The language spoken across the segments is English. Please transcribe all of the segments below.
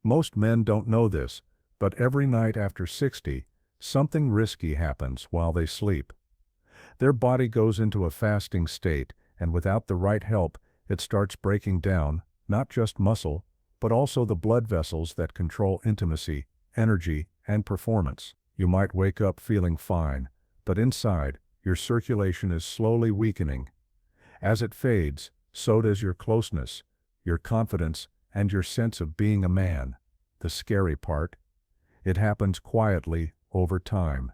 Most men don't know this, but every night after 60, something risky happens while they sleep. Their body goes into a fasting state, and without the right help, it starts breaking down, not just muscle, but also the blood vessels that control intimacy, energy, and performance. You might wake up feeling fine, but inside, your circulation is slowly weakening. As it fades, so does your closeness, your confidence, and your sense of being a man. The scary part? It happens quietly, over time.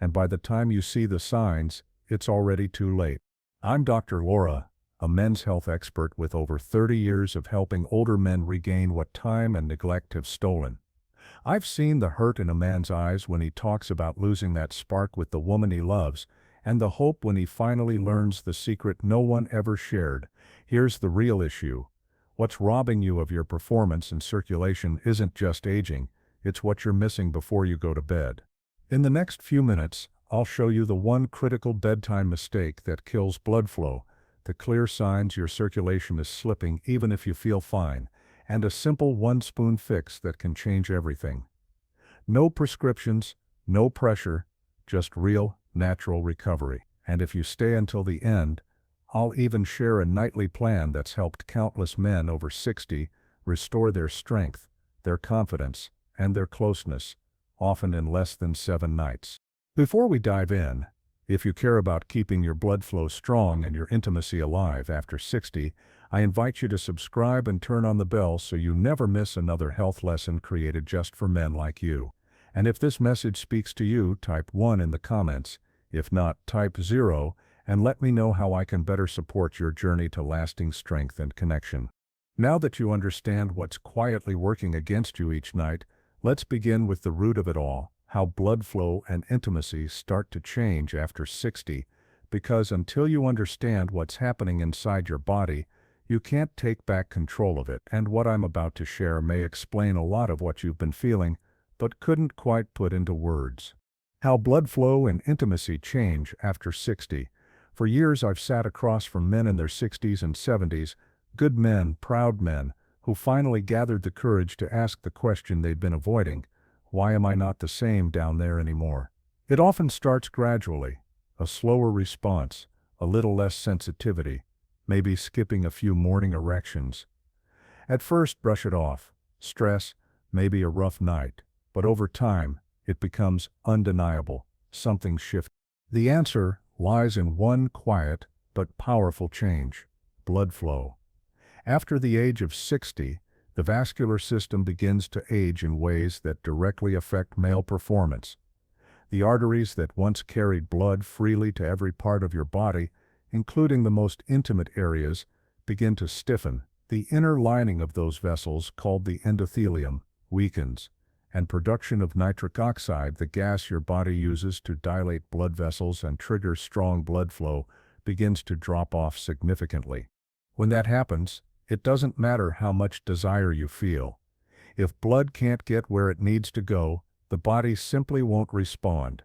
And by the time you see the signs, it's already too late. I'm Dr. Laura, a men's health expert with over 30 years of helping older men regain what time and neglect have stolen. I've seen the hurt in a man's eyes when he talks about losing that spark with the woman he loves, and the hope when he finally learns the secret no one ever shared. Here's the real issue. What's robbing you of your performance and circulation isn't just aging, it's what you're missing before you go to bed. In the next few minutes, I'll show you the one critical bedtime mistake that kills blood flow, the clear signs your circulation is slipping even if you feel fine, and a simple one-spoon fix that can change everything. No prescriptions, no pressure, just real, natural recovery. And if you stay until the end, I'll even share a nightly plan that's helped countless men over 60 restore their strength, their confidence, and their closeness, often in less than 7 nights. Before we dive in, if you care about keeping your blood flow strong and your intimacy alive after 60, I invite you to subscribe and turn on the bell so you never miss another health lesson created just for men like you. And if this message speaks to you, type 1 in the comments. If not, type 0, and let me know how I can better support your journey to lasting strength and connection. Now that you understand what's quietly working against you each night, let's begin with the root of it all, how blood flow and intimacy start to change after 60, because until you understand what's happening inside your body, you can't take back control of it. And what I'm about to share may explain a lot of what you've been feeling, but couldn't quite put into words. How blood flow and intimacy change after 60. For years I've sat across from men in their 60s and 70s, good men, proud men, who finally gathered the courage to ask the question they'd been avoiding: why am I not the same down there anymore? It often starts gradually, a slower response, a little less sensitivity, maybe skipping a few morning erections. At first, brush it off, stress, maybe a rough night, but over time, it becomes undeniable, something shifts. The answer lies in one quiet but powerful change: blood flow. After the age of 60, the vascular system begins to age in ways that directly affect male performance. The arteries that once carried blood freely to every part of your body, including the most intimate areas, begin to stiffen. The inner lining of those vessels, called the endothelium, weakens, and production of nitric oxide, the gas your body uses to dilate blood vessels and trigger strong blood flow, begins to drop off significantly. When that happens, it doesn't matter how much desire you feel. If blood can't get where it needs to go, the body simply won't respond.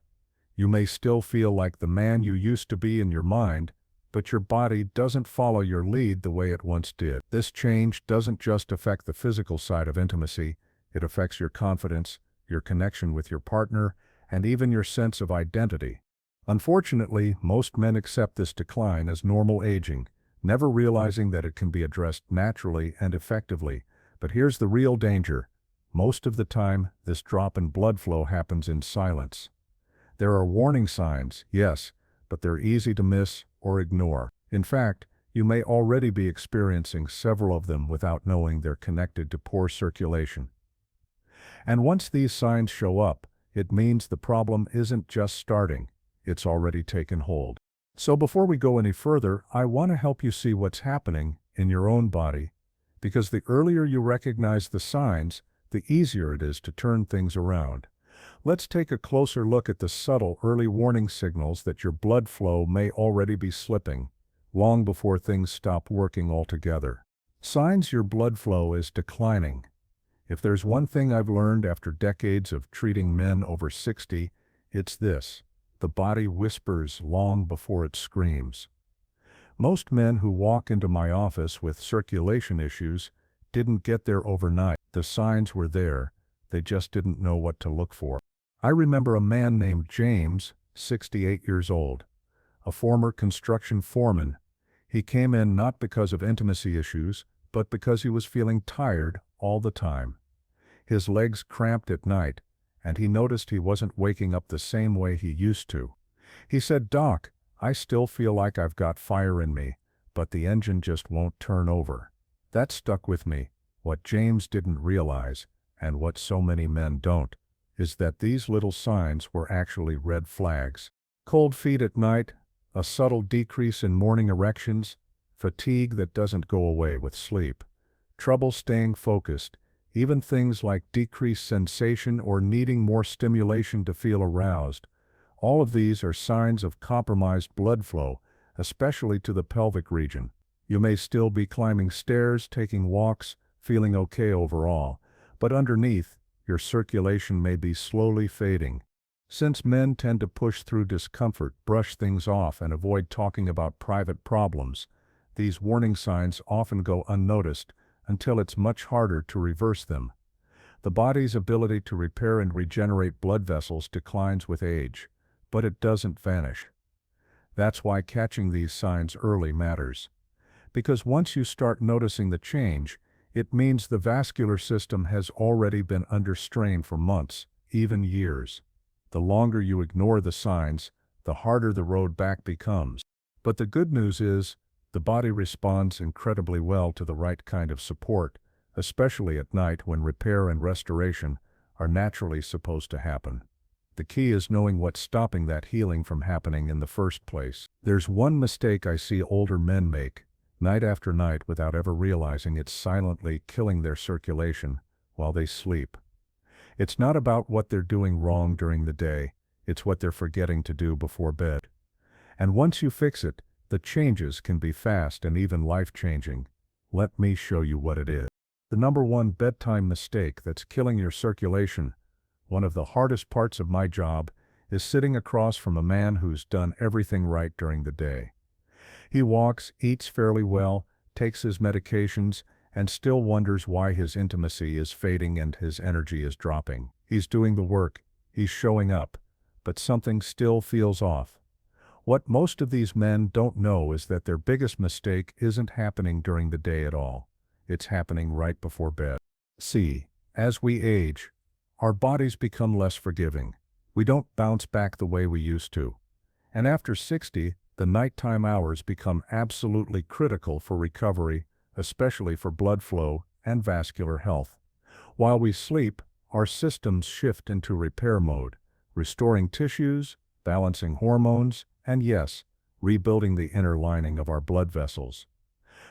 You may still feel like the man you used to be in your mind, but your body doesn't follow your lead the way it once did. This change doesn't just affect the physical side of intimacy, it affects your confidence, your connection with your partner, and even your sense of identity. Unfortunately, most men accept this decline as normal aging, never realizing that it can be addressed naturally and effectively. But here's the real danger. Most of the time, this drop in blood flow happens in silence. There are warning signs, yes, but they're easy to miss or ignore. In fact, you may already be experiencing several of them without knowing they're connected to poor circulation. And once these signs show up, it means the problem isn't just starting, it's already taken hold. So before we go any further, I want to help you see what's happening in your own body, because the earlier you recognize the signs, the easier it is to turn things around. Let's take a closer look at the subtle early warning signals that your blood flow may already be slipping, long before things stop working altogether. Signs your blood flow is declining. If there's one thing I've learned after decades of treating men over 60, it's this: the body whispers long before it screams. Most men who walk into my office with circulation issues didn't get there overnight. The signs were there, they just didn't know what to look for. I remember a man named James, 68 years old, a former construction foreman. He came in not because of intimacy issues, but because he was feeling tired all the time. His legs cramped at night, and he noticed he wasn't waking up the same way he used to. He said, "Doc, I still feel like I've got fire in me, but the engine just won't turn over." That stuck with me. What James didn't realize, and what so many men don't, is that these little signs were actually red flags. Cold feet at night, a subtle decrease in morning erections, fatigue that doesn't go away with sleep, trouble staying focused, even things like decreased sensation or needing more stimulation to feel aroused. All of these are signs of compromised blood flow, especially to the pelvic region. You may still be climbing stairs, taking walks, feeling okay overall, but underneath, your circulation may be slowly fading. Since men tend to push through discomfort, brush things off, and avoid talking about private problems, these warning signs often go unnoticed until it's much harder to reverse them. The body's ability to repair and regenerate blood vessels declines with age, but it doesn't vanish. That's why catching these signs early matters. Because once you start noticing the change, it means the vascular system has already been under strain for months, even years. The longer you ignore the signs, the harder the road back becomes. But the good news is, the body responds incredibly well to the right kind of support, especially at night when repair and restoration are naturally supposed to happen. The key is knowing what's stopping that healing from happening in the first place. There's one mistake I see older men make, night after night without ever realizing it's silently killing their circulation while they sleep. It's not about what they're doing wrong during the day, it's what they're forgetting to do before bed. And once you fix it, the changes can be fast and even life-changing. Let me show you what it is. The number one bedtime mistake that's killing your circulation. One of the hardest parts of my job is sitting across from a man who's done everything right during the day. He walks, eats fairly well, takes his medications, and still wonders why his intimacy is fading and his energy is dropping. He's doing the work, he's showing up, but something still feels off. What most of these men don't know is that their biggest mistake isn't happening during the day at all. It's happening right before bed. See, as we age, our bodies become less forgiving. We don't bounce back the way we used to. And after 60, the nighttime hours become absolutely critical for recovery, especially for blood flow and vascular health. While we sleep, our systems shift into repair mode, restoring tissues, balancing hormones, and yes, rebuilding the inner lining of our blood vessels.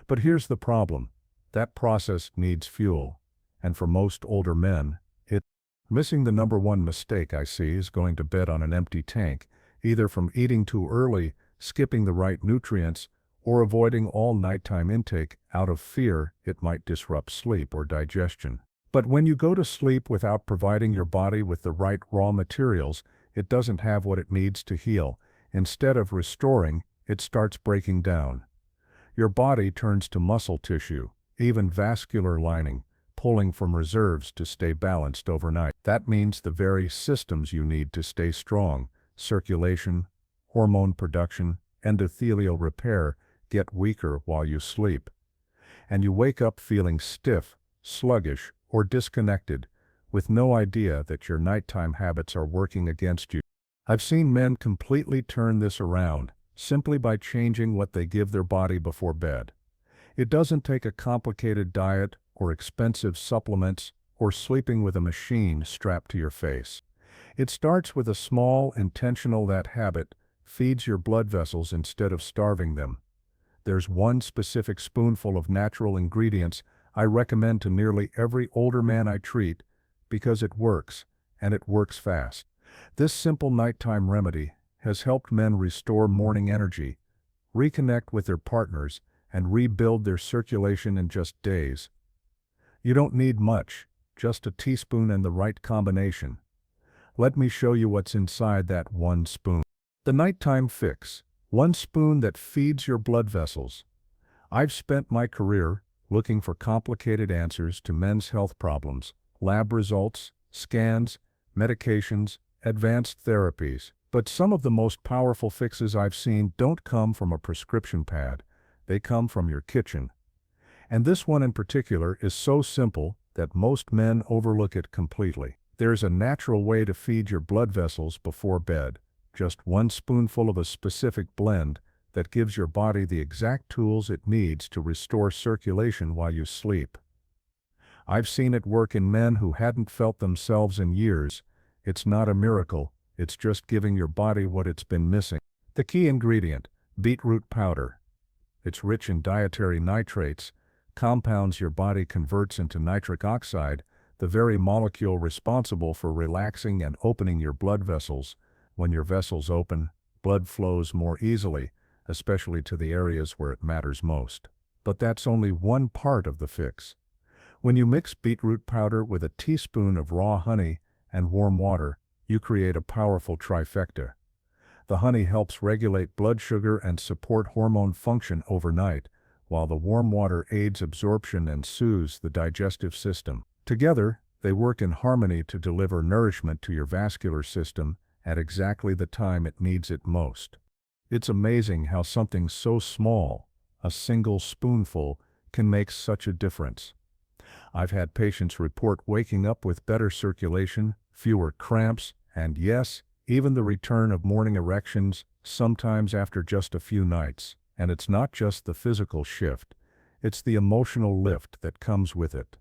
But here's the problem. That process needs fuel, and for most older men, missing the number one mistake I see is going to bed on an empty tank, either from eating too early, skipping the right nutrients, or avoiding all nighttime intake out of fear it might disrupt sleep or digestion. But when you go to sleep without providing your body with the right raw materials, it doesn't have what it needs to heal. Instead of restoring, it starts breaking down. Your body turns to muscle tissue, even vascular lining, pulling from reserves to stay balanced overnight. That means the very systems you need to stay strong, circulation, hormone production, endothelial repair, get weaker while you sleep. And you wake up feeling stiff, sluggish, or disconnected, with no idea that your nighttime habits are working against you. I've seen men completely turn this around, simply by changing what they give their body before bed. It doesn't take a complicated diet or expensive supplements or sleeping with a machine strapped to your face. It starts with a small, intentional habit feeds your blood vessels instead of starving them. There's one specific spoonful of natural ingredients I recommend to nearly every older man I treat because it works, and it works fast. This simple nighttime remedy has helped men restore morning energy, reconnect with their partners, and rebuild their circulation in just days. You don't need much, just a teaspoon and the right combination. Let me show you what's inside that one spoon. The nighttime fix, one spoon that feeds your blood vessels. I've spent my career looking for complicated answers to men's health problems, lab results, scans, medications, advanced therapies. But some of the most powerful fixes I've seen don't come from a prescription pad. They come from your kitchen. And this one in particular is so simple that most men overlook it completely. There's a natural way to feed your blood vessels before bed, just one spoonful of a specific blend that gives your body the exact tools it needs to restore circulation while you sleep. I've seen it work in men who hadn't felt themselves in years. It's not a miracle, it's just giving your body what it's been missing. The key ingredient, beetroot powder. It's rich in dietary nitrates, compounds your body converts into nitric oxide, the very molecule responsible for relaxing and opening your blood vessels. When your vessels open, blood flows more easily, especially to the areas where it matters most. But that's only one part of the fix. When you mix beetroot powder with a teaspoon of raw honey and warm water, you create a powerful trifecta. The honey helps regulate blood sugar and support hormone function overnight, while the warm water aids absorption and soothes the digestive system. Together, they work in harmony to deliver nourishment to your vascular system at exactly the time it needs it most. It's amazing how something so small, a single spoonful, can make such a difference. I've had patients report waking up with better circulation, fewer cramps, and yes, even the return of morning erections, sometimes after just a few nights. And it's not just the physical shift, it's the emotional lift that comes with it.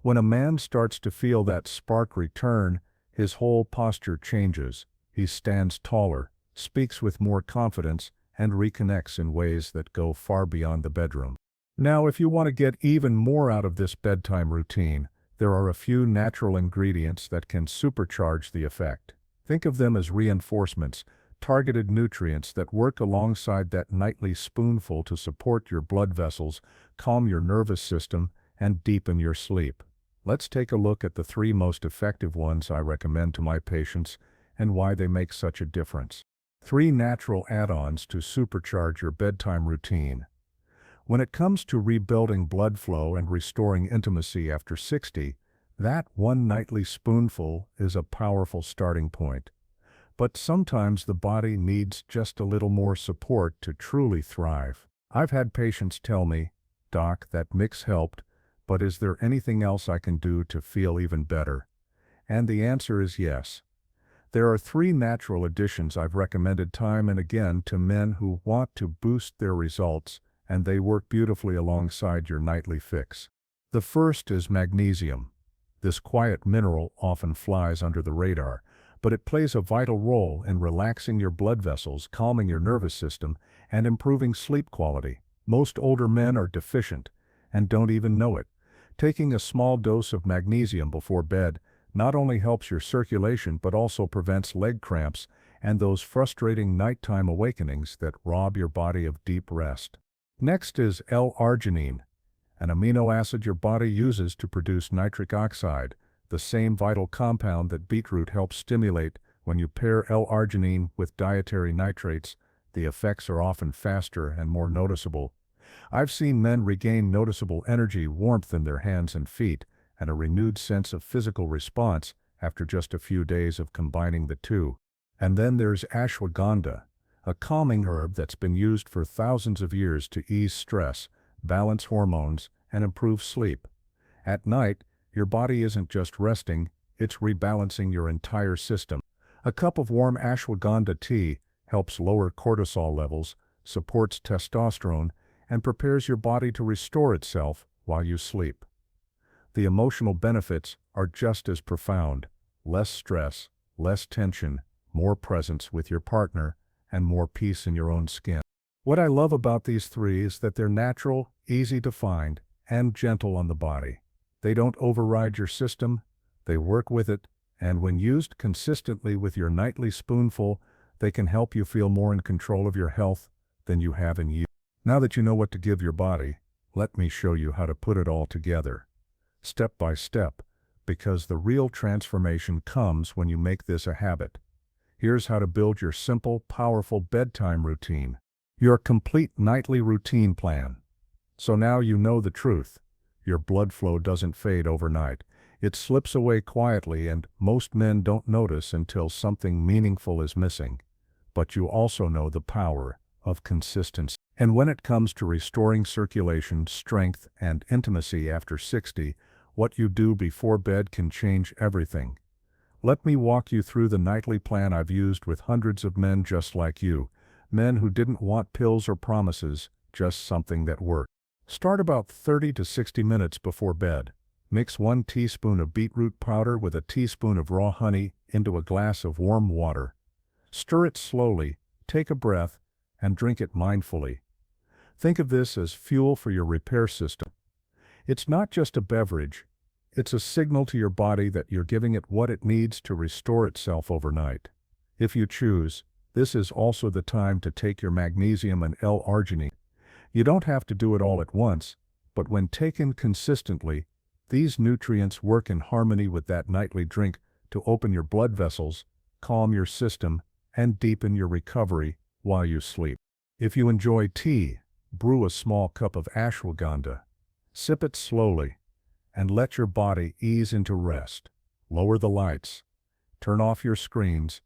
When a man starts to feel that spark return, his whole posture changes. He stands taller, speaks with more confidence, and reconnects in ways that go far beyond the bedroom. Now, if you want to get even more out of this bedtime routine, there are a few natural ingredients that can supercharge the effect. Think of them as reinforcements, targeted nutrients that work alongside that nightly spoonful to support your blood vessels, calm your nervous system, and deepen your sleep. Let's take a look at the 3 most effective ones I recommend to my patients and why they make such a difference. 3 natural add-ons to supercharge your bedtime routine. When it comes to rebuilding blood flow and restoring intimacy after 60, that one nightly spoonful is a powerful starting point. But sometimes the body needs just a little more support to truly thrive. I've had patients tell me, "Doc, that mix helped, but is there anything else I can do to feel even better?" And the answer is yes. There are 3 natural additions I've recommended time and again to men who want to boost their results, and they work beautifully alongside your nightly fix. The first is magnesium. This quiet mineral often flies under the radar, but it plays a vital role in relaxing your blood vessels, calming your nervous system, and improving sleep quality. Most older men are deficient and don't even know it. Taking a small dose of magnesium before bed not only helps your circulation but also prevents leg cramps and those frustrating nighttime awakenings that rob your body of deep rest. Next is L-arginine, an amino acid your body uses to produce nitric oxide, the same vital compound that beetroot helps stimulate. When you pair L-arginine with dietary nitrates, the effects are often faster and more noticeable. I've seen men regain noticeable energy, warmth in their hands and feet, and a renewed sense of physical response after just a few days of combining the two. And then there's ashwagandha, a calming herb that's been used for thousands of years to ease stress, balance hormones, and improve sleep. At night, your body isn't just resting, it's rebalancing your entire system. A cup of warm ashwagandha tea helps lower cortisol levels, supports testosterone, and prepares your body to restore itself while you sleep. The emotional benefits are just as profound: less stress, less tension, more presence with your partner, and more peace in your own skin. What I love about these 3 is that they're natural, easy to find, and gentle on the body. They don't override your system, they work with it, and when used consistently with your nightly spoonful, they can help you feel more in control of your health than you have in years. Now that you know what to give your body, let me show you how to put it all together, step by step, because the real transformation comes when you make this a habit. Here's how to build your simple, powerful bedtime routine. Your complete nightly routine plan. So now you know the truth. Your blood flow doesn't fade overnight. It slips away quietly, and most men don't notice until something meaningful is missing. But you also know the power of consistency. And when it comes to restoring circulation, strength, and intimacy after 60, what you do before bed can change everything. Let me walk you through the nightly plan I've used with hundreds of men just like you, men who didn't want pills or promises, just something that worked. Start about 30 to 60 minutes before bed. Mix 1 teaspoon of beetroot powder with a teaspoon of raw honey into a glass of warm water. Stir it slowly, take a breath, and drink it mindfully. Think of this as fuel for your repair system. It's not just a beverage, it's a signal to your body that you're giving it what it needs to restore itself overnight. If you choose, this is also the time to take your magnesium and L-arginine. You don't have to do it all at once, but when taken consistently, these nutrients work in harmony with that nightly drink to open your blood vessels, calm your system, and deepen your recovery while you sleep. If you enjoy tea, brew a small cup of ashwagandha. Sip it slowly, and let your body ease into rest. Lower the lights, turn off your screens,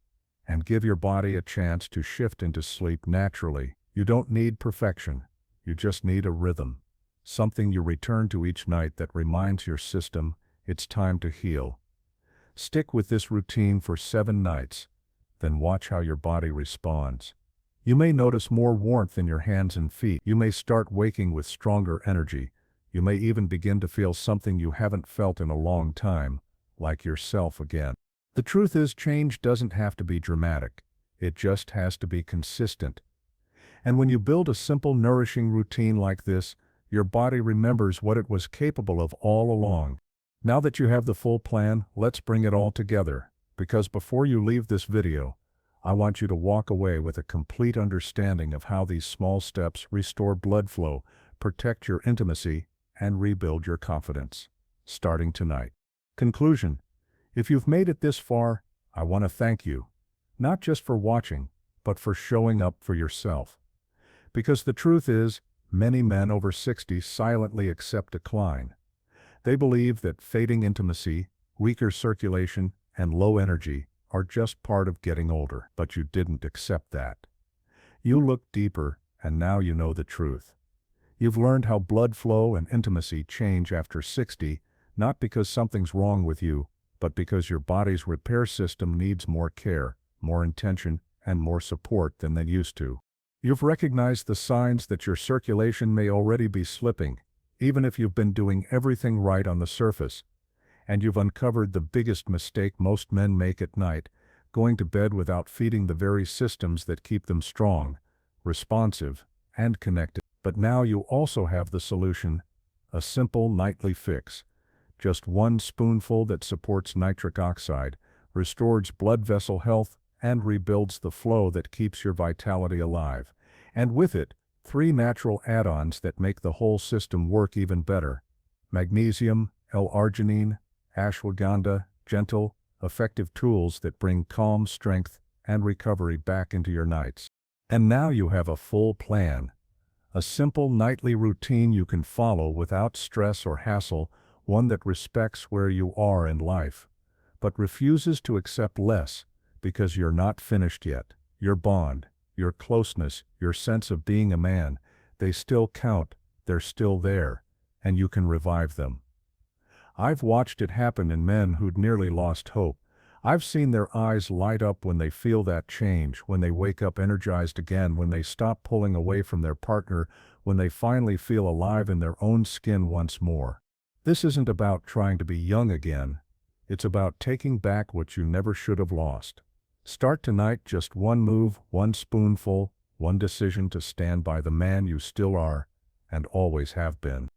and give your body a chance to shift into sleep naturally. You don't need perfection, you just need a rhythm. Something you return to each night that reminds your system it's time to heal. Stick with this routine for 7 nights, then watch how your body responds. You may notice more warmth in your hands and feet. You may start waking with stronger energy. You may even begin to feel something you haven't felt in a long time, like yourself again. The truth is, change doesn't have to be dramatic. It just has to be consistent. And when you build a simple, nourishing routine like this, your body remembers what it was capable of all along. Now that you have the full plan, let's bring it all together. Because before you leave this video, I want you to walk away with a complete understanding of how these small steps restore blood flow, protect your intimacy, and rebuild your confidence. Starting tonight. Conclusion. If you've made it this far, I want to thank you. Not just for watching, but for showing up for yourself. Because the truth is, many men over 60 silently accept decline. They believe that fading intimacy, weaker circulation, and low energy are just part of getting older. But you didn't accept that. You looked deeper, and now you know the truth. You've learned how blood flow and intimacy change after 60, not because something's wrong with you, but because your body's repair system needs more care, more intention, and more support than they used to. You've recognized the signs that your circulation may already be slipping, even if you've been doing everything right on the surface. And you've uncovered the biggest mistake most men make at night, going to bed without feeding the very systems that keep them strong, responsive, and connected. But now you also have the solution, a simple nightly fix. Just 1 spoonful that supports nitric oxide, restores blood vessel health, and rebuilds the flow that keeps your vitality alive. And with it, 3 natural add-ons that make the whole system work even better. Magnesium, L-arginine, ashwagandha, gentle, effective tools that bring calm, strength, and recovery back into your nights. And now you have a full plan. A simple nightly routine you can follow without stress or hassle, one that respects where you are in life, but refuses to accept less, because you're not finished yet. Your bond, your closeness, your sense of being a man, they still count, they're still there, and you can revive them. I've watched it happen in men who'd nearly lost hope. I've seen their eyes light up when they feel that change, when they wake up energized again, when they stop pulling away from their partner, when they finally feel alive in their own skin once more. This isn't about trying to be young again. It's about taking back what you never should have lost. Start tonight, just 1 move, 1 spoonful, 1 decision to stand by the man you still are and always have been.